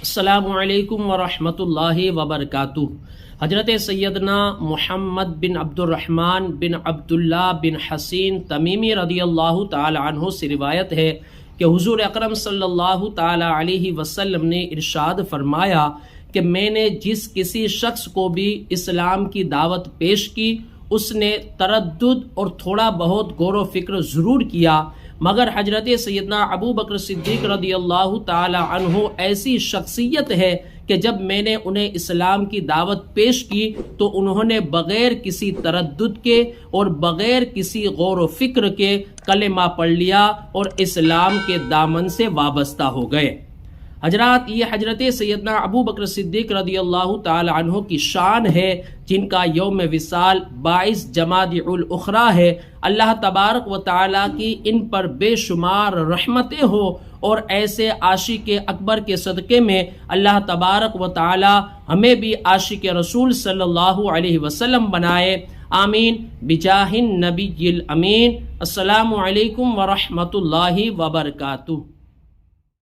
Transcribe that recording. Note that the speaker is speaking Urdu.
السلام علیکم ورحمۃ اللہ وبرکاتہ۔ حضرت سیدنا محمد بن عبد الرحمن بن عبداللہ بن حسین تمیمی رضی اللہ تعالی عنہ سے روایت ہے کہ حضور اکرم صلی اللہ تعالی علیہ وسلم نے ارشاد فرمایا کہ میں نے جس کسی شخص کو بھی اسلام کی دعوت پیش کی اس نے تردد اور تھوڑا بہت غور و فکر ضرور کیا، مگر حضرت سیدنا ابو بکر صدیق رضی اللہ تعالی عنہ ایسی شخصیت ہے کہ جب میں نے انہیں اسلام کی دعوت پیش کی تو انہوں نے بغیر کسی تردد کے اور بغیر کسی غور و فکر کے کلمہ پڑھ لیا اور اسلام کے دامن سے وابستہ ہو گئے۔ حضرات، یہ حضرت سیدنا ابو بکر صدیق رضی اللہ تعالی عنہ کی شان ہے جن کا یوم وصال 22 جمادی الاخری ہے۔ اللہ تبارک و تعالی کی ان پر بے شمار رحمتیں ہو اور ایسے عاشق اکبر کے صدقے میں اللہ تبارک و تعالی ہمیں بھی عاشق رسول صلی اللہ علیہ وسلم بنائے، آمین بجاہ النبی الامین۔ السلام علیکم ورحمۃ اللہ وبرکاتہ۔